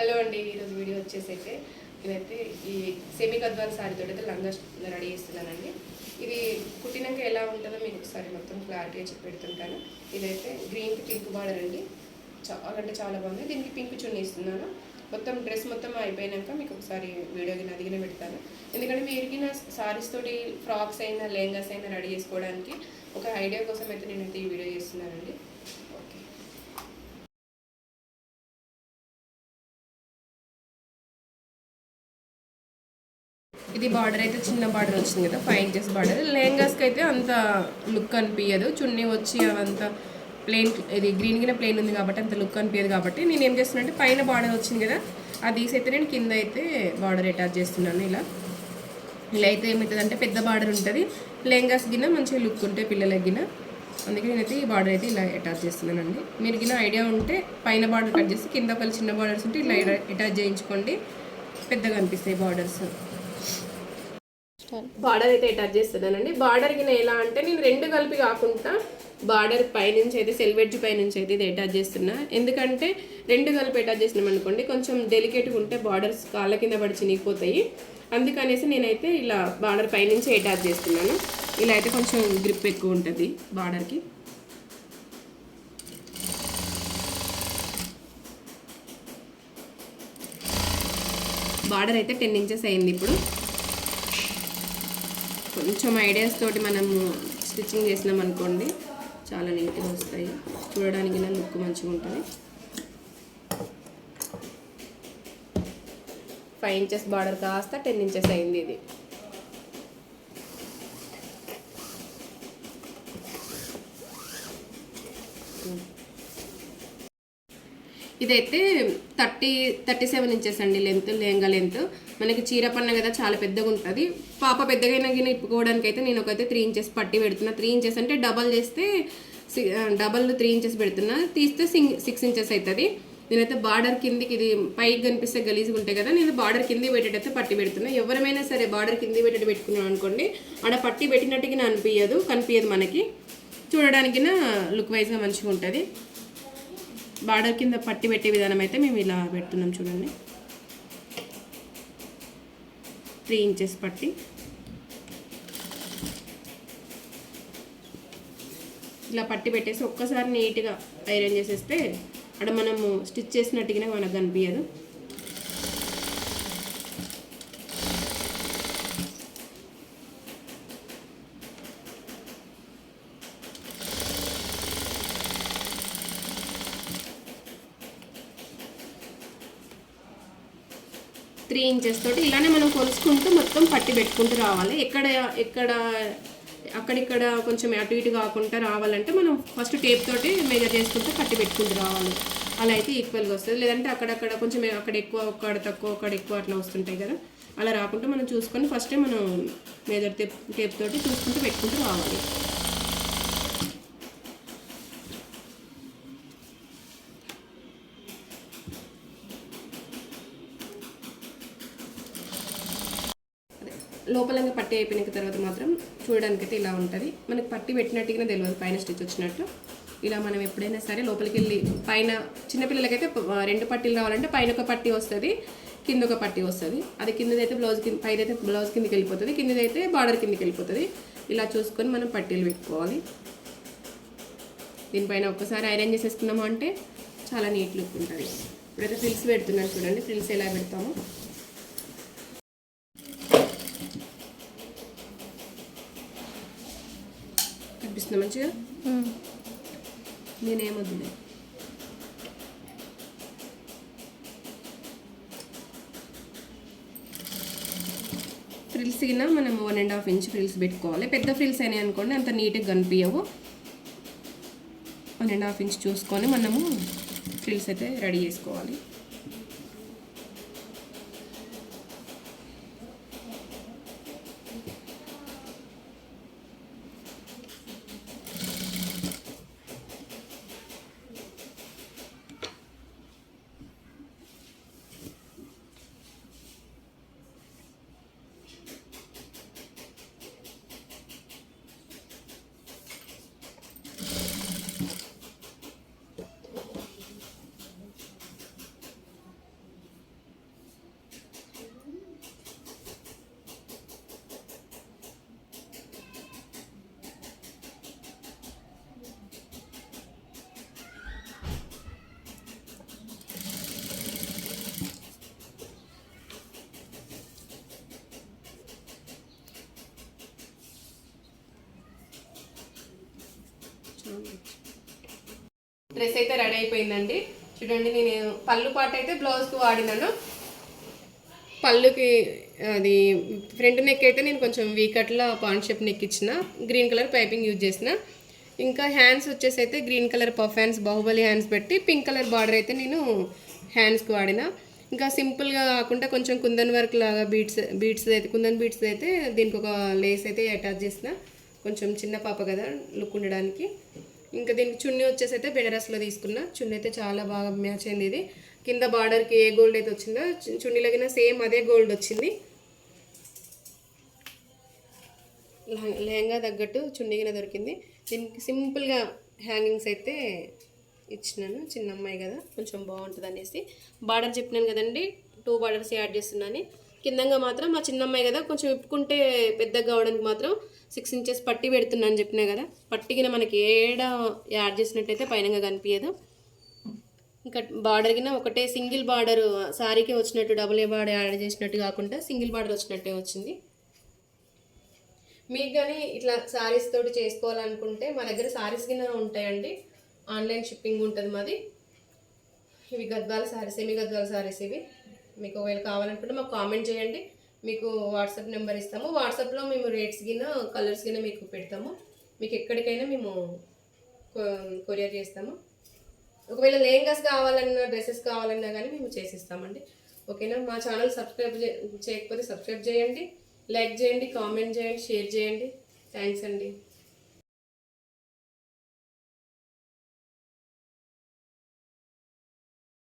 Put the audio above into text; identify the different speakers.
Speaker 1: Hello అండి, ఈరోజు video వచ్చేసి అయితే నేనైతే ఈ సెమీ గద్వాల్ సారీతో అయితే లంగా రెడీ చేస్తున్నానండి. ఇది కుట్టినాక ఎలా ఉంటుందో మీకు ఒకసారి మొత్తం క్లారిటీగా చెప్పి పెడుతుంటాను. ఇదైతే గ్రీన్కి పింక్ బార్డర్ అండి, చాలా అంటే చాలా బాగుంది. దీనికి పింక్ చున్నీ ఇస్తున్నాను. మొత్తం డ్రెస్ మొత్తం అయిపోయాక మీకు ఒకసారి వీడియో అదిగిన పెడతాను. ఎందుకంటే మీరు ఇరిగిన సారీస్ తోటి ఫ్రాక్స్ అయినా లెహంగాస్ అయినా రెడీ చేసుకోవడానికి ఒక ఐడియా కోసం అయితే నేనైతే ఈ వీడియో చేస్తున్నానండి. ఇది బార్డర్ అయితే చిన్న బార్డర్ వచ్చింది కదా, 5 ఇంచెస్ బార్డర్. లెహంగాస్కి అయితే అంత లుక్ అనిపించదు, చున్నీ వచ్చి అవంతా ప్లెయిన్, ఇది గ్రీన్ గిన ప్లెయిన్ ఉంది కాబట్టి అంత లుక్ అనిపించదు. కాబట్టి నేను ఏం చేస్తున్నాను అంటే పైన బార్డర్ వచ్చింది కదా, అది తీసైతే నేను కింద అయితే బార్డర్ అటాచ్ చేస్తున్నాను. ఇలా అయితే ఏమవుతుంది అంటే పెద్ద బార్డర్ ఉంటుంది, లెహంగాస్ గిన మంచిగా లుక్ ఉంటాయి పిల్లలకి గిన. అందుకే నేనైతే ఈ బార్డర్ అయితే ఇలా అటాచ్ చేస్తున్నానండి. మీరు గిన ఐడియా ఉంటే పైన బార్డర్ కట్ చేసి కింద పలు చిన్న బార్డర్స్ ఉంటే ఇలా అటాచ్ చేయించుకోండి, పెద్దగా అనిపిస్తాయి బార్డర్స్. బార్డర్ అయితే అటాచ్ చేస్తున్నానండి. బార్డర్ కింద ఎలా అంటే నేను రెండు కలిపి కాకుండా బార్డర్ పైనుంచి అయితే సెల్వెడ్జ్ పైనుంచి అయితే ఇది అటాచ్ చేస్తున్నా. ఎందుకంటే రెండు కలిపి అటాచ్ చేసినాం అనుకోండి కొంచెం డెలికేట్గా ఉంటే బార్డర్స్ కాళ్ళ కింద పడి చినిగిపోతాయి. అందుకనేసి నేనైతే ఇలా బార్డర్ పైనుంచి అటాచ్ చేస్తున్నాను. ఇలా అయితే కొంచెం గ్రిప్ ఎక్కువ ఉంటుంది బార్డర్కి. బార్డర్ అయితే 10 ఇంచెస్ అయింది. ఇప్పుడు కొంచెం ఐడియాస్ తోటి మనము స్టిచ్చింగ్ చేసినాం అనుకోండి చాలా నీట్గా వస్తాయి, చూడడానికి లుక్ మంచిగా ఉంటుంది. 5 ఇంచెస్ బార్డర్ కాస్త 10 ఇంచెస్ అయింది. ఇది ఇదైతే 37 ఇంచెస్ అండి లెంత్, లెహంగా లెంత్. మనకి చీర పన్న కదా చాలా పెద్దగా ఉంటుంది. పాప పెద్దగా ఇప్పుకోవడానికి అయితే నేను ఒకైతే 3 ఇంచెస్ పట్టి పెడుతున్నా. 3 ఇంచెస్ అంటే డబల్ చేస్తే డబల్ 3 ఇంచెస్ పెడుతున్నా, తీస్తే 6 ఇంచెస్ అవుతుంది. నేనైతే బార్డర్ కిందికి, ఇది పైకి కనిపిస్తే గలీజ్గా ఉంటాయి కదా, నేను బార్డర్ కింది పెట్టేటైతే పట్టి పెడుతున్నా. ఎవరైనా సరే బార్డర్ కింది పెట్టేటి పెట్టుకున్నాం అనుకోండి, ఆడ పట్టి పెట్టినట్టుగా కనిపించదు మనకి, చూడడానికి లుక్ వైజ్గా మంచిగా ఉంటుంది. బార్డర్ కింద పట్టి పెట్టే విధానం అయితే మేము ఇలా పెడుతున్నాం చూడండి. 3 ఇంచెస్ పట్టి ఇలా పట్టి పెట్టేసి ఒక్కసారి నీట్గా ఐరన్ చేసేస్తే అక్కడ మనము స్టిచ్ చేసినట్టుగానే మనకు కనిపించదు. త్రీ ఇంచెస్ తోటి ఇలానే మనం కొలుసుకుంటూ మొత్తం పట్టి పెట్టుకుంటూ రావాలి. అక్కడిక్కడ కొంచెం అటు ఇటు కాకుండా రావాలంటే మనం ఫస్ట్ టేప్ తోటి మెజర్ చేసుకుంటూ పట్టి పెట్టుకుంటూ రావాలి. అలా అయితే ఈక్వల్గా వస్తుంది. లేదంటే అక్కడక్కడ కొంచెం అక్కడ ఎక్కువ, అక్కడ తక్కువ, అక్కడ ఎక్కువ అట్లా వస్తుంటాయి కదా, అలా రాకుండా మనం చూసుకొని ఫస్టే మనం మెజర్ టేప్ తోటి చూసుకుంటూ పెట్టుకుంటూ రావాలి. లోపలంగా పట్టి అయిపోయిన తర్వాత మాత్రం చూడడానికైతే ఇలా ఉంటుంది. మనకి పట్టి పెట్టినట్టుగా తెలియదు పైన స్టిచ్ వచ్చినట్టు. ఇలా మనం ఎప్పుడైనా సరే లోపలికి వెళ్ళి పైన చిన్నపిల్లలకైతే 2 పట్టీలు రావాలంటే పైన ఒక పట్టీ వస్తుంది, కింద ఒక పట్టీ వస్తుంది. అది కిందదైతే బ్లౌజ్ కింద, పైదైతే బ్లౌజ్ కిందకి వెళ్ళిపోతుంది, కిందదైతే బార్డర్ కిందకి వెళ్ళిపోతుంది. ఇలా చూసుకొని మనం పట్టీలు పెట్టుకోవాలి. దీనిపైన ఒక్కసారి ఐరన్ చేసేసుకున్నాము అంటే చాలా నీట్ లుక్ ఉంటుంది. ఇప్పుడైతే ఫ్రిల్స్ పెడుతున్నాను చూడండి, ఫ్రిల్స్ ఎలా పెడతాము. కనిపిస్తుంది మంచిగా, నేనేమొద్దులే. ఫ్రిల్స్ కింద మనం 1.5 ఇంచ్ ఫ్రిల్స్ పెట్టుకోవాలి. పెద్ద ఫ్రిల్స్ అయినాయి అనుకోండి అంత నీట్గా కనిపించవు. 1.5 ఇంచ్ చూసుకొని మనము ఫ్రిల్స్ అయితే రెడీ చేసుకోవాలి. డ్రెస్ అయితే రెడీ అయిపోయిందండి. చూడండి, నేను పళ్ళు పాట అయితే బ్లౌజ్కి వాడినాను. పళ్ళుకి అది ఫ్రంట్ నెక్ అయితే నేను కొంచెం వీకట్లా పాయింట్ షేప్ నెక్ ఇచ్చిన, గ్రీన్ కలర్ పైపింగ్ యూజ్ చేసిన. ఇంకా హ్యాండ్స్ వచ్చేసి అయితే green colour puff hands, Baahubali hands పెట్టి పింక్ కలర్ బార్డర్ అయితే నేను హ్యాండ్స్కి వాడిన. ఇంకా సింపుల్గా కాకుండా కొంచెం కుందన్ వర్క్ లాగా బీడ్స్ అయితే కుందన్ బీడ్స్ అయితే దీనికి ఒక లేస్ అయితే అటాచ్ చేసిన, కొంచెం చిన్న పాప కదా లుక్ ఉండడానికి. ఇంకా దీనికి చున్నీ వచ్చేసి అయితే బెనారస్లో తీసుకున్న. చున్నీ అయితే చాలా బాగా మ్యాచ్ అయింది. ఇది కింద బార్డర్కి ఏ గోల్డ్ అయితే వచ్చిందో చున్నీలగిన సేమ్ అదే గోల్డ్ వచ్చింది. లెహంగా తగ్గట్టు చున్నీగిన దొరికింది. దీనికి సింపుల్గా హ్యాంగింగ్స్ అయితే ఇచ్చినాను. చిన్న అమ్మాయి కదా కొంచెం బాగుంటుంది అనేసి బార్డర్ చెప్పినాను కదండి, 2 బార్డర్స్ యాడ్ చేస్తున్నాను. కిందంగా మాత్రం మా చిన్న అమ్మాయి కదా కొంచెం విప్పుకుంటే పెద్దగా కావడానికి మాత్రం 6 ఇంచెస్ పట్టి పెడుతున్నాను చెప్పినా కదా. పట్టిగిన మనకి ఏడ యాడ్ చేసినట్టయితే పైనగా కనిపించదు. ఇంకా బార్డర్ కింద ఒకటే సింగిల్ బార్డర్ శారీకి వచ్చినట్టు డబుల్ ఏ బార్డర్ యాడ్ చేసినట్టు కాకుండా సింగిల్ బార్డర్ వచ్చినట్టే వచ్చింది. మీకు కానీ ఇట్లా శారీస్ తోటి చేసుకోవాలనుకుంటే మా దగ్గర శారీస్ కింద ఉంటాయండి, ఆన్లైన్ షిప్పింగ్ ఉంటుంది మాది. ఇవి గద్వాల శారీస్, సెమీ గద్వాల శారీస్ ఇవి. మీకు ఒకవేళ కావాలనుకుంటే మాకు కామెంట్ చేయండి, మీకు వాట్సాప్ నెంబర్ ఇస్తాము. వాట్సాప్లో మేము రేట్స్ కింద కలర్స్ కింద మీకు పెడతాము. మీకు ఎక్కడికైనా మేము కొరియర్ చేస్తాము. ఒకవేళ లెహంగాస్ కావాలన్నా డ్రెస్సెస్ కావాలన్నా కానీ మేము చేసిస్తామండి. ఓకేనా. మా ఛానల్ సబ్స్క్రైబ్ చేయకపోతే సబ్స్క్రైబ్ చేయండి, లైక్ చేయండి, కామెంట్ చేయండి, షేర్ చేయండి. థ్యాంక్స్ అండి.